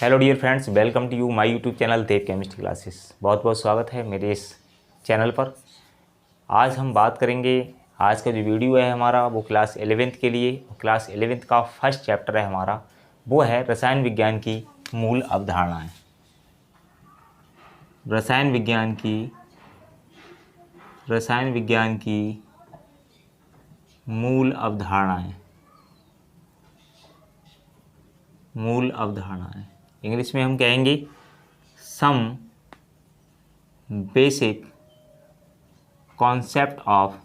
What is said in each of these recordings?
Hello dear friends, welcome to you my YouTube channel Dev chemistry classes. बहुत बहुत स्वागत है मेरे इस चैनल पर। आज हम बात करेंगे, आज का जो वीडियो है हमारा वो क्लास 11th के लिए। क्लास 11th का फर्स्ट चैप्टर है हमारा, वो है रसायन विज्ञान की मूल अवधारणाएं। रसायन विज्ञान की मूल अवधारणाएं इंग्लिश में हम कहेंगे some basic concept of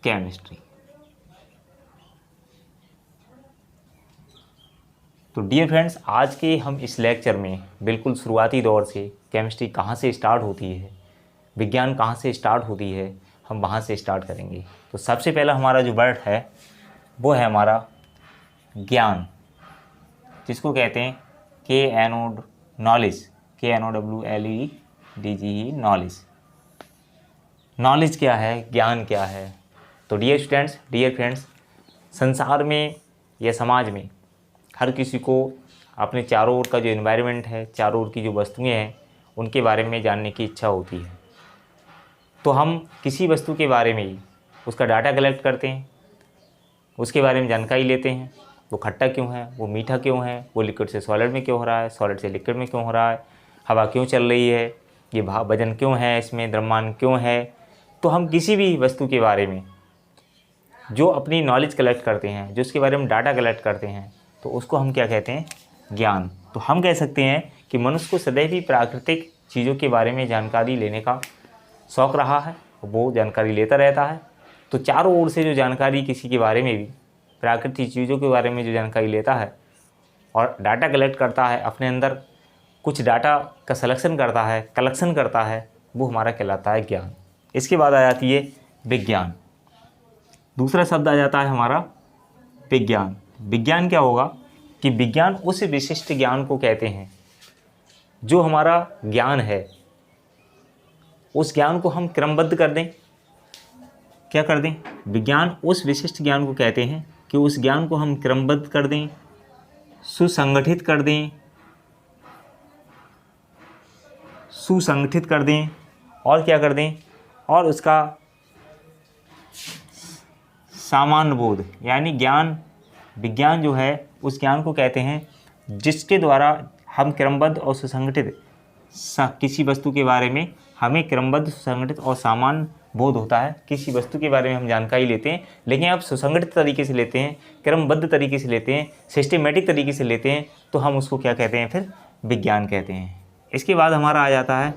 chemistry. तो डियर फ्रेंड्स, आज के हम इस लेक्चर में बिल्कुल शुरुआती दौर से केमिस्ट्री कहाँ से स्टार्ट होती है, विज्ञान कहाँ से स्टार्ट होती है, हम वहाँ से स्टार्ट करेंगे। तो सबसे पहला हमारा जो वर्ड है वो है हमारा ज्ञान, जिसको कहते हैं नॉलेज, KNOWLEDGE नॉलेज। नॉलेज क्या है, ज्ञान क्या है? तो डियर स्टूडेंट्स, डियर फ्रेंड्स, संसार में या समाज में हर किसी को अपने चारों ओर का जो एनवायरनमेंट है, चारों ओर की जो वस्तुएं हैं, उनके बारे में जानने की इच्छा होती है। तो हम किसी वस्तु के बारे में ही उसका डाटा कलेक्ट करते हैं, उसके बारे में जानकारी लेते हैं। वो खट्टा क्यों है, वो मीठा क्यों है, वो लिक्विड से सॉलिड में क्यों हो रहा है, सॉलिड से लिक्विड में क्यों हो रहा है, हवा क्यों चल रही है, ये वजन क्यों है, इसमें द्रव्यमान क्यों है। तो हम किसी भी वस्तु के बारे में जो अपनी नॉलेज कलेक्ट करते हैं, जो उसके बारे में डाटा कलेक्ट करते हैं, तो उसको हम क्या कहते हैं? ज्ञान। तो हम कह सकते हैं कि मनुष्य को सदैव ही प्राकृतिक चीज़ों के बारे में जानकारी लेने का शौक़ रहा है, वो जानकारी लेता रहता है। तो चारों ओर से जो जानकारी किसी के बारे में भी, प्राकृतिक चीज़ों के बारे में जो जानकारी लेता है और डाटा कलेक्ट करता है, अपने अंदर कुछ डाटा का कलेक्शन करता है, वो हमारा कहलाता है ज्ञान। इसके बाद आ जाती है विज्ञान। दूसरा शब्द आ जाता है हमारा विज्ञान। विज्ञान क्या होगा कि विज्ञान उस विशिष्ट ज्ञान को कहते हैं जो हमारा ज्ञान है, उस ज्ञान को हम क्रमबद्ध कर दें। क्या कर दें? विज्ञान उस विशिष्ट ज्ञान को कहते हैं कि उस ज्ञान को हम क्रमबद्ध कर दें, सुसंगठित कर दें और क्या कर दें, और उसका सामान्य बोध, यानी विज्ञान जो है उस ज्ञान को कहते हैं जिसके द्वारा हम क्रमबद्ध और सुसंगठित किसी वस्तु के बारे में हमें क्रमबद्ध, सुसंगठित और सामान्य बोध होता है। किसी वस्तु के बारे में हम जानकारी लेते हैं, लेकिन आप सुसंगठित तरीके से लेते हैं, क्रमबद्ध तरीके से लेते हैं, सिस्टमेटिक तरीके से लेते हैं, तो हम उसको क्या कहते हैं? फिर विज्ञान कहते हैं। इसके बाद हमारा आ जाता है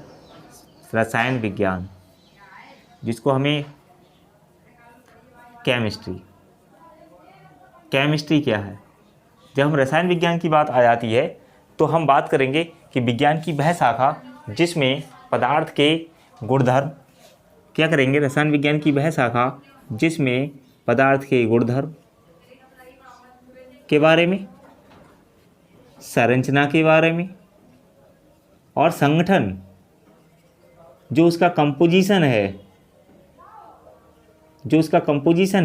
रसायन विज्ञान, जिसको हमें केमिस्ट्री क्या है? जब हम रसायन विज्ञान की बात आ जाती है तो हम बात करेंगे कि विज्ञान की वह शाखा जिसमें पदार्थ के गुणधर्म, क्या करेंगे? रसायन विज्ञान की वह शाखा जिसमें पदार्थ के गुणधर्म के बारे में, संरचना के बारे में और संगठन, जो उसका कंपोजिशन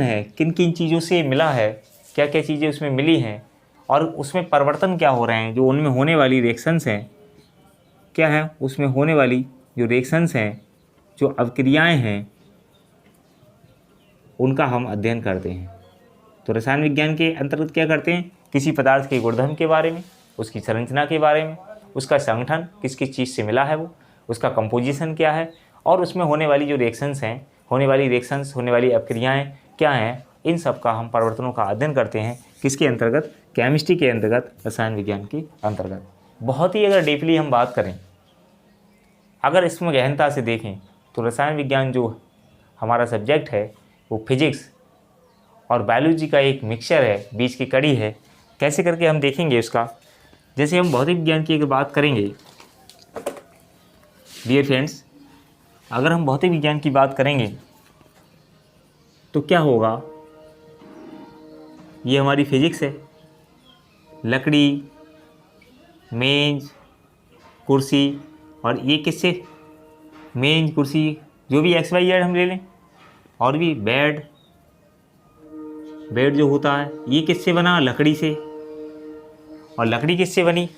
है, किन किन चीज़ों से मिला है, क्या क्या चीज़ें उसमें मिली हैं और उसमें परिवर्तन क्या हो रहे हैं, जो उनमें होने वाली रिएक्शंस हैं, क्या है उसमें होने वाली जो रिएक्शंस हैं, जो अवक्रियाएं हैं, उनका हम अध्ययन करते हैं। तो रसायन विज्ञान के अंतर्गत क्या करते हैं? किसी पदार्थ के गुणधर्म के बारे में, उसकी संरचना के बारे में, उसका संगठन किस किस चीज़ से मिला है, वो उसका कंपोजिशन क्या है, और उसमें होने वाली जो रिएक्शंस हैं, होने वाली अवक्रियाएं क्या हैं, इन सब का हम परिवर्तनों का अध्ययन करते हैं। किसके अंतर्गत? केमिस्ट्री के अंतर्गत, रसायन विज्ञान के अंतर्गत। बहुत ही अगर डीपली हम बात करें, अगर इसमें गहनता से देखें, तो रसायन विज्ञान जो हमारा सब्जेक्ट है वो फिजिक्स और बायोलॉजी का एक मिक्सचर है, बीच की कड़ी है। कैसे करके हम देखेंगे उसका? जैसे हम भौतिक विज्ञान की अगर बात करेंगे डियर फ्रेंड्स, अगर हम भौतिक विज्ञान की बात करेंगे तो क्या होगा? ये हमारी फिजिक्स है, लकड़ी, मेज, कुर्सी, और ये किससे? मेज, कुर्सी, जो भी XYZ हम ले लें, और भी बेड जो होता है, ये किससे बना? लकड़ी से। और लकड़ी किससे बनी?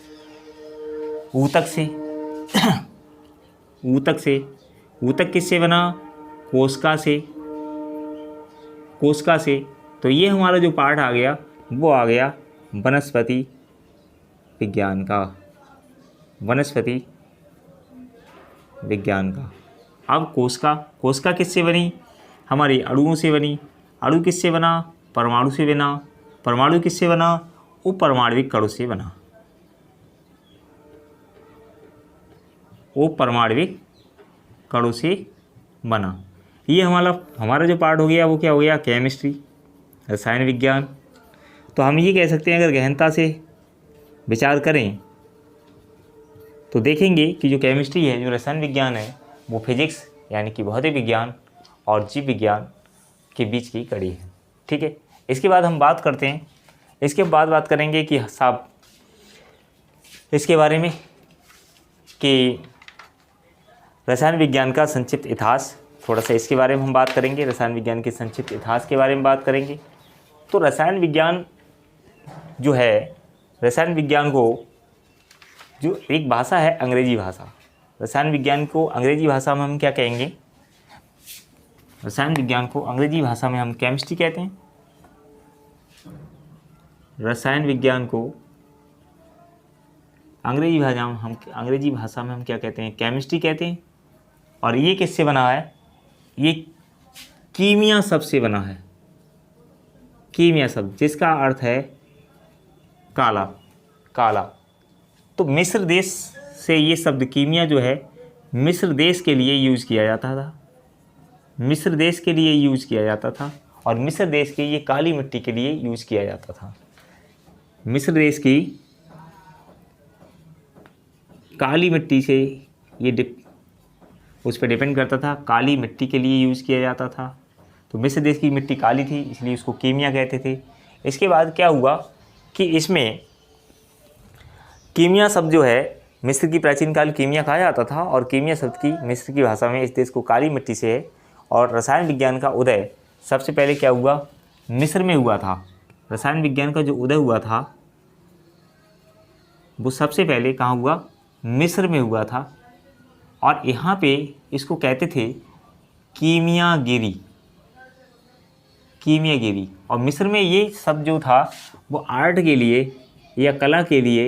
ऊतक से। ऊतक से। ऊतक किससे बना? कोशिका से। कोशिका से। तो ये हमारा जो पार्ट आ गया वो आ गया वनस्पति विज्ञान का। वनस्पति विज्ञान का। अब कोशिका। कोशिका किससे बनी? हमारी अणुओं से बनी। अणु किससे बना? परमाणु से बना। परमाणु किससे बना? उपपरमाणविक कणों से बना। उपपरमाणविक कणों से बना। ये हमारा जो पार्ट हो गया वो क्या हो गया? केमिस्ट्री, रसायन विज्ञान। तो हम ये कह सकते हैं अगर गहनता से विचार करें तो देखेंगे कि जो केमिस्ट्री है, जो रसायन विज्ञान है, वो फिजिक्स यानी कि भौतिक विज्ञान और जीव विज्ञान के बीच की कड़ी है। ठीक है, इसके बाद हम बात करते हैं, इसके बाद बात करेंगे कि साहब इसके बारे में कि रसायन विज्ञान का संक्षिप्त इतिहास, थोड़ा सा इसके बारे में हम बात करेंगे। रसायन विज्ञान के संक्षिप्त इतिहास के बारे में बात करेंगे। तो रसायन विज्ञान जो है, रसायन विज्ञान को जो एक भाषा है अंग्रेजी भाषा, रसायन विज्ञान को अंग्रेजी भाषा में हम क्या कहेंगे? रसायन विज्ञान को अंग्रेजी भाषा में हम केमिस्ट्री कहते हैं। रसायन विज्ञान को अंग्रेजी भाषा में हम क्या कहते हैं? केमिस्ट्री कहते हैं। और ये किससे बना है? ये कीमिया शब्द से बना है। कीमिया शब्द जिसका अर्थ है काला। काला। तो मिस्र देश से ये शब्द कीमिया जो है मिस्र देश के लिए यूज़ किया जाता था। मिस्र देश के लिए यूज़ किया जाता था और मिस्र देश की ये काली मिट्टी के लिए यूज़ किया जाता था। मिस्र देश की काली मिट्टी से ये उस पर डिपेंड करता था, काली मिट्टी के लिए यूज़ किया जाता था। तो मिस्र देश की मिट्टी काली थी इसलिए उसको कीमिया कहते थे। इसके बाद क्या हुआ कि इसमें कीमिया शब्द जो है, मिस्र की प्राचीन काल कीमिया कहा जाता था और कीमिया शब्द की मिस्र की भाषा में इस देश को काली मिट्टी से है। और रसायन विज्ञान का उदय सबसे पहले क्या हुआ? मिस्र में हुआ था। रसायन विज्ञान का जो उदय हुआ था वो सबसे पहले कहाँ हुआ? मिस्र में हुआ था। और यहाँ पे इसको कहते थे कीमियागिरी। कीमियागिरी। और मिस्र में ये शब्द जो था वो आर्ट के लिए या कला के लिए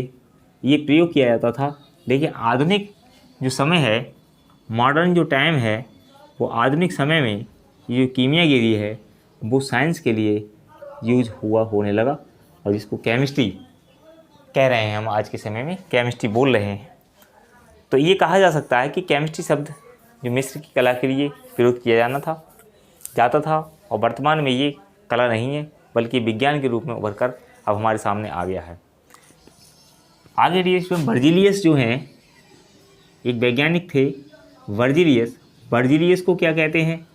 ये प्रयोग किया जाता था। लेकिन आधुनिक जो समय है, मॉडर्न जो टाइम है, वो आधुनिक समय में ये जो कीमियागिरी है वो साइंस के लिए यूज होने लगा और जिसको केमिस्ट्री कह रहे हैं हम आज के समय में, केमिस्ट्री बोल रहे हैं। तो ये कहा जा सकता है कि केमिस्ट्री शब्द जो मिस्र की कला के लिए प्रयोग किया जाता था और वर्तमान में ये कला नहीं है बल्कि विज्ञान के रूप में उभर कर अब हमारे सामने आ गया है। आगे इसमें वर्जिलियस जो हैं, एक वैज्ञानिक थे वर्जिलियस। वर्जिलियस को क्या कहते हैं?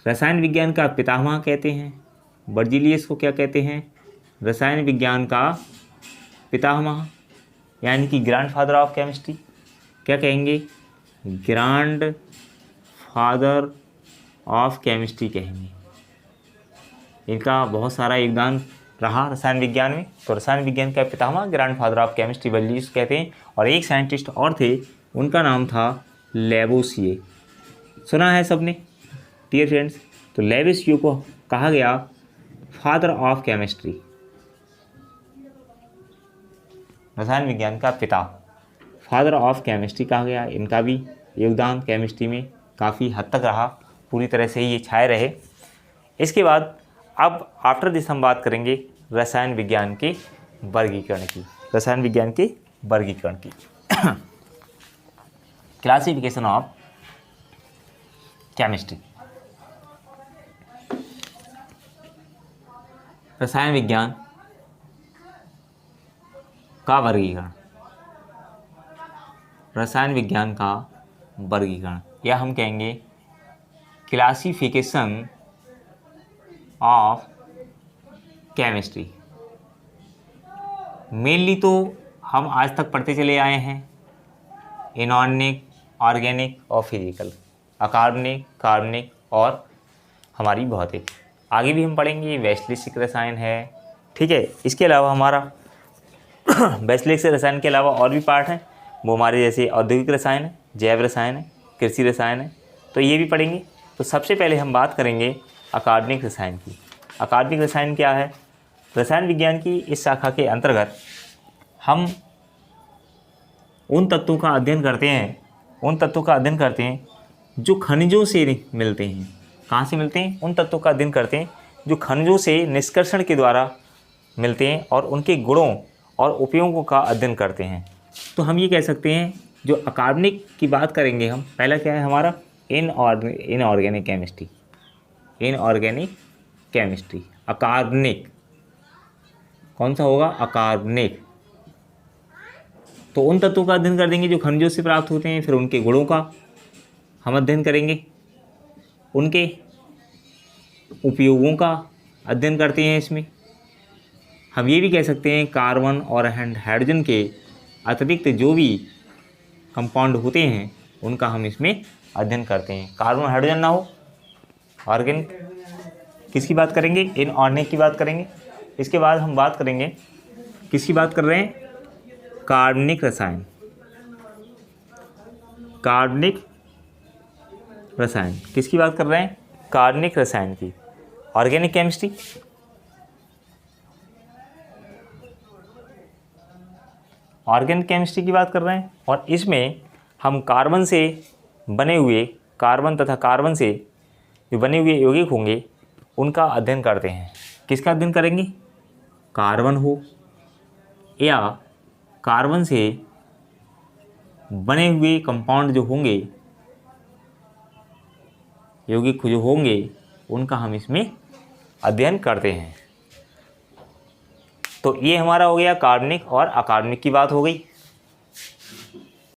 रसायन विज्ञान का पितामह कहते हैं। वर्जिलियस को क्या कहते हैं? रसायन विज्ञान का पितामह यानी कि ग्रैंड फादर ऑफ केमिस्ट्री। क्या कहेंगे? ग्रैंड फादर ऑफ केमिस्ट्री कहेंगे। इनका बहुत सारा योगदान रहा रसायन विज्ञान में। तो रसायन विज्ञान का पितामह grand father of chemistry Virgilius कहते हैं। और एक साइंटिस्ट और थे, उनका नाम था लेवोसिए। सुना है सबने डियर फ्रेंड्स? तो लेवोसिए को कहा गया फादर ऑफ केमिस्ट्री, रसायन विज्ञान का पिता, फादर ऑफ केमिस्ट्री कहा गया। इनका भी योगदान केमिस्ट्री में काफ़ी हद तक रहा, पूरी तरह से ये छाए रहे। इसके बाद अब आफ्टर दिस हम बात करेंगे रसायन विज्ञान के वर्गीकरण की। रसायन विज्ञान के वर्गीकरण की क्लासिफिकेशन ऑफ केमिस्ट्री। रसायन विज्ञान का वर्गीकरण। रसायन विज्ञान का वर्गीकरण या हम कहेंगे क्लासिफिकेशन ऑफ केमिस्ट्री। मेनली तो हम आज तक पढ़ते चले आए हैं इनऑर्गेनिक, ऑर्गेनिक और फिजिकल, अकार्बनिक, कार्बनिक और हमारी भौतिक। आगे भी हम पढ़ेंगे वैश्लेषिक रसायन है, ठीक है। इसके अलावा हमारा वैश्विक से रसायन के अलावा और भी पार्ट हैं, वो हमारे जैसे औद्योगिक रसायन है, जैव रसायन है, कृषि रसायन है, तो ये भी पढ़ेंगे। तो सबसे पहले हम बात करेंगे अकार्बनिक रसायन की। अकार्बनिक रसायन क्या है? रसायन विज्ञान की इस शाखा के अंतर्गत हम उन तत्वों का अध्ययन करते हैं जो खनिजों से मिलते हैं। कहाँ से मिलते हैं? उन तत्वों का अध्ययन करते हैं जो खनिजों से निष्कर्षण के द्वारा मिलते हैं और उनके गुणों और उपयोगों का अध्ययन करते हैं। तो हम ये कह सकते हैं, जो अकार्बनिक की बात करेंगे हम, पहला क्या है हमारा? Inorganic chemistry. अकार्बनिक कौन सा होगा? अकार्बनिक। तो उन तत्वों का अध्ययन कर देंगे जो खनिजों से प्राप्त होते हैं, फिर उनके गुणों का हम अध्ययन करेंगे, उनके उपयोगों का अध्ययन करते हैं। इसमें हम ये भी कह सकते हैं कार्बन और हाइड्रोजन के अतिरिक्त जो भी कंपाउंड होते हैं उनका हम इसमें अध्ययन करते हैं। कार्बन हाइड्रोजन ना हो, ऑर्गेनिक किसकी बात करेंगे? इनऑर्गेनिक की बात करेंगे। इसके बाद हम बात करेंगे, किसकी बात कर रहे हैं? कार्बनिक रसायन किसकी बात कर रहे हैं? कार्बनिक रसायन की। ऑर्गेनिक केमिस्ट्री, की बात कर रहे हैं, और इसमें हम कार्बन तथा कार्बन से जो बने हुए यौगिक होंगे उनका अध्ययन करते हैं। किसका अध्ययन करेंगे? कार्बन हो या कार्बन से बने हुए कंपाउंड जो होंगे, यौगिक जो होंगे, उनका हम इसमें अध्ययन करते हैं। तो ये हमारा हो गया कार्बनिक और अकार्बनिक की बात हो गई।